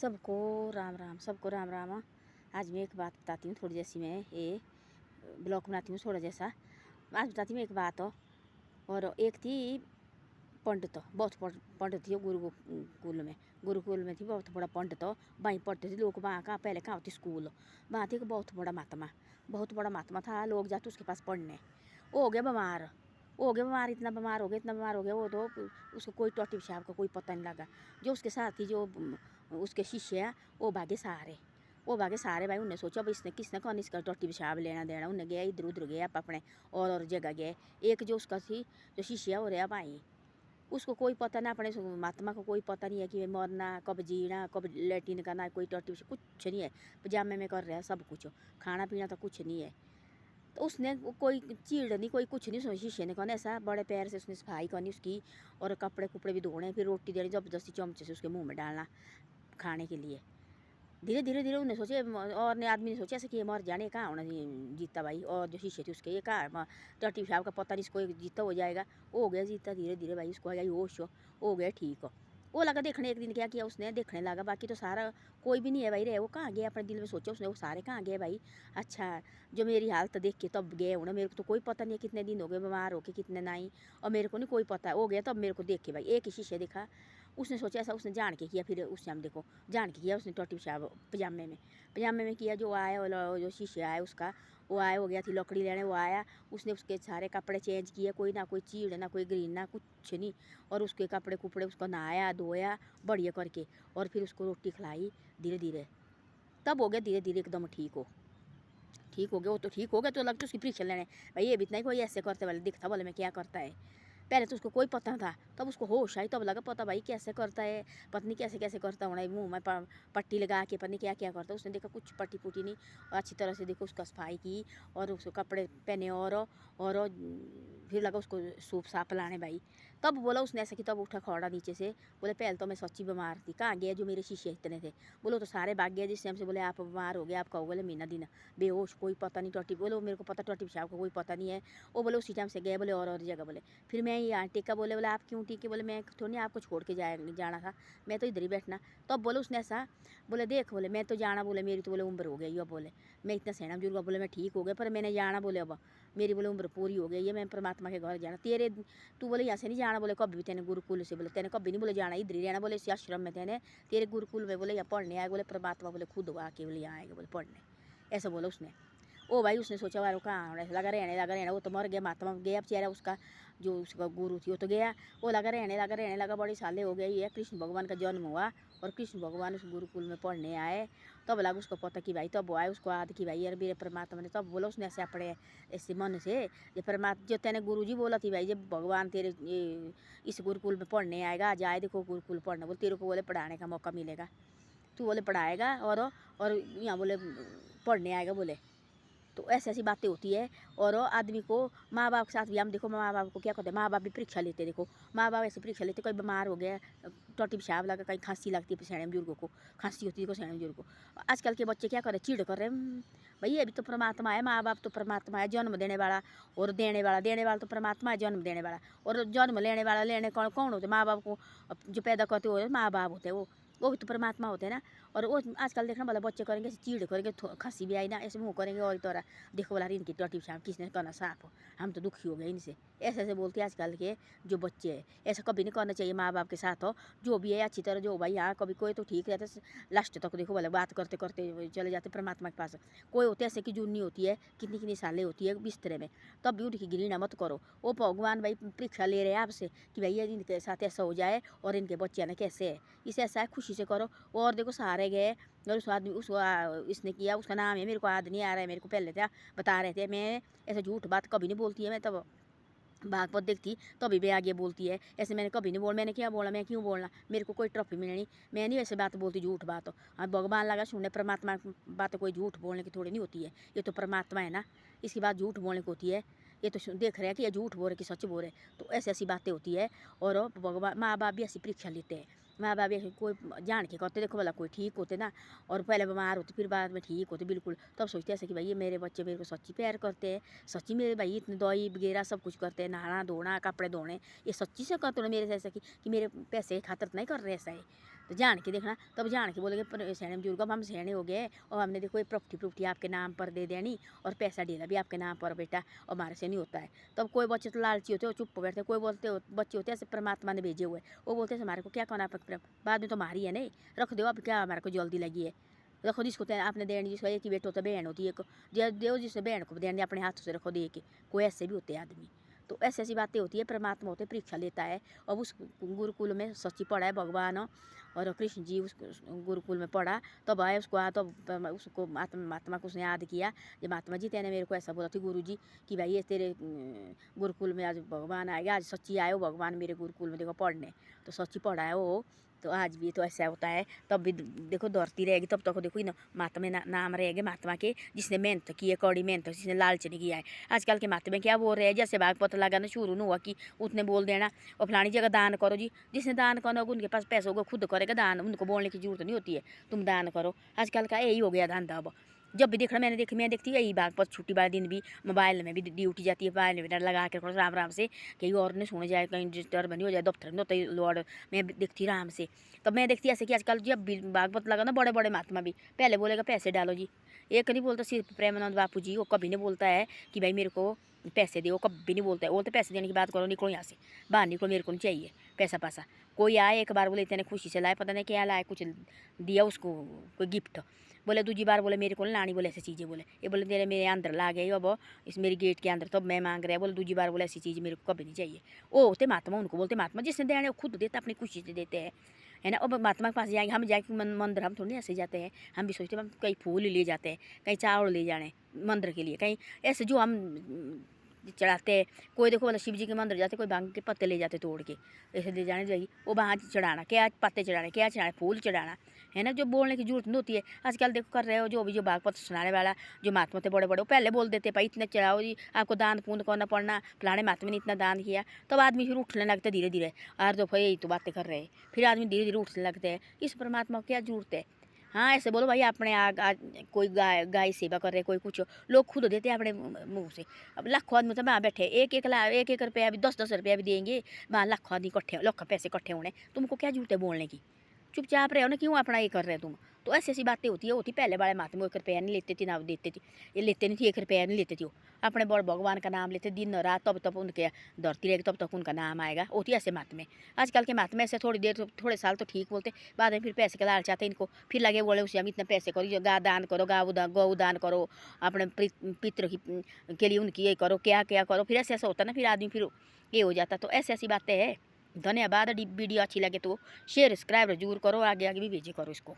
सबको राम राम, सबको राम राम। आज मैं एक बात बताती हूँ, थोड़ी जैसी मैं ये ब्लॉग बनाती हूँ थोड़ा जैसा। आज बताती हूँ एक बात हो। और एक थी पंडित, बहुत पंडित थी गुरुकुल में थी, बहुत बड़ा पंडित। वहीं पढ़ते थे लोग, वहाँ का पहले कहाँ होती स्कूल, वहाँ थी बहुत बड़ा महात्मा था। लोग जाते उसके पास पढ़ने। वो हो गया बीमार, इतना बीमार हो गया वो तो उसको कोई टोटी पेशाब का कोई पता नहीं लगा। जो उसके साथी जो उसके शिष्य है वो भागे सारे भाई। उन्हें सोचा भाई इसने किसने कौन इसका टोटी पेशाब लेना देना। उन्हें गया इधर उधर गया अपने और जगह गए। एक जो उसका थी जो शिष्य हो रहा भाई, उसको कोई पता ना, अपने महात्मा को कोई पता नहीं है कि मरना कब जीना कब लेटिन करना, कोई टोटी कुछ नहीं है। पजामे में कर रहा है सब कुछ, खाना पीना तो कुछ नहीं है। तो उसने कोई चीड़ नहीं कोई कुछ नहीं, उसने शीशे ने कहना ऐसा बड़े पैर से उसने सफाई करनी उसकी, और कपड़े कुपड़े भी धोने, फिर रोटी देनी जबरदस्ती चमचे से उसके मुंह में डालना खाने के लिए। धीरे धीरे उन्हें सोचे, और ने आदमी ने सोचा ऐसे कि ये मर जाने कहाँ होना जीता भाई। और जो शीशे थे उसके ये कहाँ टट्टी पेशाब का पता नहीं, इसको जीता हो जाएगा। वो हो गया जीता धीरे धीरे भाई, उसको आया होश हो गया ठीक। वो लगा देखने, एक दिन क्या किया उसने, देखने लगा बाकी तो सारा कोई भी नहीं है भाई रे। वो कहाँ गया, अपने दिल में सोचा उसने, वो सारे कहाँ गए भाई। अच्छा जो मेरी हालत देख के तब गए उन्हें, मेरे को तो कोई पता नहीं है कितने दिन हो गए बीमार होके कितने नहीं, और मेरे को नहीं कोई पता है। हो गया तब मेरे को देख के भाई, एक ही शीशे देखा। उसने सोचा ऐसा, उसने जान के किया। फिर उस टाइम देखो जान के किया उसने टोटी पेशाब पजामे में किया। जो आया जो शीशे आया उसका, वो आया हो गया थी लकड़ी लेने, वो आया उसने उसके सारे कपड़े चेंज किए, कोई ना कोई चीड़ ना कोई ग्रीन ना कुछ नहीं। और उसके कपड़े कुपड़े उसको नहाया धोया बढ़िया करके, और फिर उसको रोटी खिलाई धीरे धीरे। तब हो गया धीरे धीरे एकदम ठीक हो गया। वो तो ठीक हो गया तो लगता उसकी परीक्षा लेने भाई, ये भी इतना ही कोई ऐसे करते वाले दिखता बोले मैं क्या करता है। पहले तो उसको कोई पता नहीं था, तब उसको होश आई तब लगा पता भाई कैसे करता है, पत्नी कैसे कैसे करता होना, मुँह में पट्टी लगा के पत्नी क्या क्या करता है। उसने देखा कुछ पट्टी पुट्टी नहीं, अच्छी तरह से देखो उसका सफाई की और उसको कपड़े पहने, और फिर लगा उसको सूप साप लाने भाई। तब बोला उसने ऐसा कि तब उठा खौड़ा नीचे से, बोले पहले तो मैं सच्ची बीमार थी, कहाँ गया जो मेरे शीशे इतने थे। बोलो तो सारे भाग गया जिस टाइम से। बोले आप बीमार हो गए, आप कहो बोले महीना दिन बेहोश, कोई पता नहीं टट्टी, बोलो मेरे को पता टट्टी पेशाब का कोई पता नहीं है। वो बोले उसी टाइम से गए बोले और जगह बोले। फिर मैं यहाँ टिका, बोले आप क्यों टिके, बोले मैं थोड़ी आपको छोड़ के जाना था, मैं तो इधर ही बैठना। तब बोले उसने ऐसा, बोले देख बोले मैं तो जाना, बोले मेरी तो बोले उम्र हो गई अब, बोले मैं इतना सहना बुजुर्ग, बोले मैं ठीक हो गया पर मैंने जाना, बोले अब मेरी बोले उम्र पूरी हो गई है, मैं परमात्मा के घर जाना। तेरे तू बोले यहाँ से नहीं जाना, बोले कभी भी तेने गुरुकुल से, बोले तेने कभी नहीं बोले जाना, इधर ही रहना, बोले इस आश्रम में तेरे गुरुकुल में बोले यहाँ पढ़ने आए, बोले परमात्मा बोले खुद आके बोले यहाँ आएगा बोले पढ़ने, ऐसा बोला उसने। ओ भाई उसने सोचा वारो कहाँ लगा रहने, वो तो मर गया, महात्मा गया बेचारा, उसका जो उसका गुरु थी वो तो गया। वो लगा रहने लगा, बड़ी साले हो गई है। कृष्ण भगवान का जन्म हुआ और कृष्ण भगवान उस गुरुकुल में पढ़ने आए, तब लगा उसको पता कि भाई तब वो आए उसको याद कि भाई यार मेरे परमात्मा ने। तब बोला उसने ऐसे अपने ऐसे मन से, ये परमात्मा जो तेने गुरु जी बोला थी भाई जब भगवान तेरे इस गुरुकुल में पढ़ने आएगा, जाए देखो गुरुकुल पढ़ने, बोले तेरे को बोले पढ़ाने का मौका मिलेगा, तू बोले पढ़ाएगा और यहाँ बोले पढ़ने आएगा बोले। तो ऐसी ऐसी बातें होती है। और आदमी को माँ बाप के साथ भी हम देखो, माँ बाप को क्या कहते हैं, माँ बाप भी परीक्षा लेते, देखो माँ बाप ऐसे परीक्षा लेते, कोई बीमार हो गया टट्टी पेशाब लगा, कहीं खांसी लगती है सियाने बुजुर्गों को, खांसी होती है देखो सियाने बुजुर्गों को। आजकल के बच्चे क्या कर रहे हैं, चिड़ कर रहे हैं भाई, ये भी तो परमात्मा है, माँ बाप तो परमात्मा है, जन्म देने वाला और देने वाला तो परमात्मा है, जन्म देने वाला और जन्म लेने वाला लेने कौन होते, माँ बाप को जो पैदा करते हो माँ बाप होते हैं, वो भी तो परमात्मा होते हैं ना। और वो आजकल देखना वाला बच्चे करेंगे चीड़ करेंगे, खांसी भी आई ना ऐसे मुँह करेंगे, और तोरा देखो वाला इनकी टट्टी पेशाब किसने करना साफ हो, हम तो दुखी हो गए इनसे। ऐसे ऐसे बोलते हैं आजकल के जो बच्चे हैं, ऐसा कभी नहीं करना चाहिए माँ बाप के साथ हो, जो भी है अच्छी तरह जो भाई। हाँ कभी कोई तो ठीक रहता है, लास्ट तक देखो वाला बात करते करते चले जाते परमात्मा के पास। कोई होते ऐसे की जूनी होती है, कितनी कितनी सालें होती है बिस्तरे में, तब भी उनकी घृणा मत करो। वो भगवान भाई परीक्षा ले रहे हैं आपसे कि भैया इनके साथ ऐसा हो जाए और इनके बच्चे ने कैसे है, इसे ऐसा है खुशी से करो। और देखो सहारे गए और उस आदमी इसने किया, उसका नाम है, मेरे को याद नहीं आ रहा है, मेरे को पहले था बता रहे थे। मैं ऐसे झूठ बात कभी नहीं बोलती है, मैं तब भागवत देखती तभी भी आगे बोलती है, ऐसे मैंने कभी नहीं बोला। मैंने क्या बोला, मैं क्यों बोलना, मेरे को कोई ट्रॉफी मिलनी, मैं नहीं वैसे बात बोलती झूठ बात। हाँ भगवान लगा सुनने, परमात्मा बात कोई झूठ बोलने की थोड़ी नहीं होती है, ये तो परमात्मा है ना, इसकी बात झूठ बोलने की होती है। ये तो देख रहे हैं कि ये झूठ बोल रहे कि सच बोल रहे, तो ऐसी ऐसी बातें होती है। और भगवान माँ बाप भी ऐसी परीक्षा लेते हैं माँ बाप ऐसे कोई जान के करते, देखो भला कोई ठीक होते ना, और पहले बीमार होते फिर बाद में ठीक होते बिल्कुल, तब सोचते ऐसे कि भाई ये मेरे बच्चे मेरे को सच्ची प्यार करते हैं, सच्ची मेरे भाई इतनी दवाई वगैरह सब कुछ करते हैं, नहाना धोना कपड़े धोने, ये सच्ची से करते मेरे से ऐसा कि मेरे पैसे की खातर नहीं कर रहे ऐसा है। तो जान के देखना, तब जान के बोलेंगे पर सैने बुजुर्ग अब हम सैने हो गए और हमने देखो ये प्रॉपर्टी आपके नाम पर दे देनी और पैसा डेला भी आपके नाम पर बेटा, और हमारे से नहीं होता है। तब कोई बच्चे तो लालची होते हो चुप बैठते, कोई बच्चे होते ऐसे परमात्मा ने भेजे हुए, वो बोलते हैं हमारे को क्या करना बाद में तो हमारी है नहीं, रख दो अब क्या हमारे को जल्दी लगी है, रखो जिसको आपने देनी, जिसका एक ही बेटा होता बहन होती है एक दो जिसने बहन को देने अपने हाथों से रखो दे के, कोई ऐसे भी होते हैं आदमी। तो ऐसी ऐसी बातें होती है, परमात्मा होते परीक्षा लेता है। अब उस गुरुकुल में सच्ची पढ़ा है भगवान और कृष्ण जी उस गुरुकुल में पढ़ा, तब आए उसको उसको महात्मा को उसने याद किया, जब महात्मा जी तेने मेरे को ऐसा बोला था गुरु जी कि भाई ये तेरे गुरुकुल में आज भगवान आएगा, आज सच्ची आए हो भगवान मेरे गुरुकुल में देखो पढ़ने, तो सच्ची पढ़ा है वो। तो आज भी तो ऐसा होता है, तब भी देखो दौड़ती रहेगी, तब तक देखो ना महात्मा नाम रहेगा महात्मा के, जिसने मेहनत की है, कौड़ी मेहनत, जिसने लालच नहीं किया है। आजकल के महात्मा क्या बोल रहे हैं, जैसे भाग पता लगाना शुरू नहीं हुआ कि उतने बोल देना और फलानी जगह दान करो जी, जिसने दान करना होगा उनके पास पैसे होगा खुद करेगा दान, उनको बोलने की जरूरत नहीं होती है तुम दान करो। आजकल का यही हो गया धंधा। अब जब भी देखना मैं देखती है यही बात पर, छुट्टी वाले दिन भी मोबाइल में भी ड्यूटी जाती है, मोबाइल में लगा के रखो राम से, कहीं और नहीं सुने जाए, कहीं डिस्टर्ब नहीं हो जाए, दफ्तर में होता है लॉर्ड, मैं देखती राम से। तब मैं देखती ऐसे कि आजकल जब भी भागवत लगा ना, बड़े बड़े महात्मा भी पहले बोलेगा पैसे डालो जी, एक नहीं बोलता सिर्फ प्रेमानंद बापू जी, वो कभी नहीं बोलता है कि भाई मेरे को पैसे दो, कभी नहीं बोलता है, वो तो पैसे देने की बात करो, निकलो यहाँ से बाहर निकलो, मेरे को नहीं चाहिए पैसा पैसा। कोई आए एक बार बोले इतने खुशी से लाए, पता नहीं क्या लाए, कुछ दिया उसको कोई गिफ्ट, बोले दूसरी बार बोले मेरे को लानी, बोले ऐसी चीज़ें, बोले ये बोले तेरे मेरे अंदर ला गए अब इस मेरी गेट के अंदर, तब मैं मांग रहा है, बोले दूसरी बार बोले ऐसी चीज़ मेरे को कभी नहीं चाहिए। वो होते महात्मा, उनको बोलते महात्मा, जिसने देने वो खुद देता, अपनी खुशी से देते हैं, है ना। अब महात्मा के पास जाएंगे, हम जाके मंदिर हम थोड़ी ऐसे जाते हैं, हम भी सोचते हैं हम कहीं फूल ले जाते हैं, कहीं चावल ले जाने मंदिर के लिए, कहीं ऐसे जो हम चढ़ाते हैं। कोई देखो मतलब शिव जी के मंदिर जाते, कोई भांग के पत्ते ले जाते तोड़ के, ऐसे ले जाने जाएगी, वो वहाँ चढ़ाना क्या, पत्ते चढ़ाने क्या, चढ़ाने फूल चढ़ाना, है ना। जो बोलने की जरूरत नहीं होती है आजकल देखो कर रहे हो, जो भी जो भागवत सुनाने वाला जो महात्मा थे बड़े बड़े, वो पहले बोल देते भाई इतने चढ़ाओ जी, आपको दान पुण्य करना पड़ना, फलाने महात्मा ने इतना दान किया, तब आदमी फिर उठने लगते धीरे धीरे, यार तो भाई यही तो बातें कर रहे हैं, फिर आदमी धीरे धीरे उठने लगते हैं। इस परमात्मा को क्या जरूरत है। हाँ ऐसे बोलो भाई अपने आग कोई गाय सेवा कर रहे, कोई कुछ, लोग खुद देते हैं अपने मुंह से। अब लाखों आदमी तो वहाँ बैठे, एक रुपया भी 10 रुपया भी देंगे, वहाँ लाखों आदमी इकट्ठे, लाखों पैसे इकट्ठे होने, तुमको क्या जरूरत है बोलने की, चुपचाप रहे हो ना, क्यों अपना ये कर रहे हो तुम। तो ऐसी ऐसी बातें होती पहले वाले महात्मा 1 रुपया नहीं लेते थे ना देते थे, ये लेते नहीं थे, 1 रुपया नहीं लेते थे, वो अपने बड़ भगवान का नाम लेते दिन रात, तब तब उनके धरती रहेगी, तब तक उनका नाम आएगा। होती ऐसे महात्मा। आजकल के महात्मा ऐसे थोड़ी देर थोड़े साल तो ठीक बोलते, बाद में फिर पैसे का लालच आते इनको, फिर लगे बोले उसे हम इतने पैसे करो, गा दान करो, गौ दान करो, अपने पितृ के लिए उनकी ये करो, क्या क्या करो, फिर ऐसे ऐसा होता ना, फिर आदमी फिर ये हो जाता। तो ऐसी ऐसी बातें हैं। धन्यवाद। वीडियो अच्छी लगे तो शेयर सब्सक्राइब जरूर करो, आगे आगे भी भेजे करो इसको।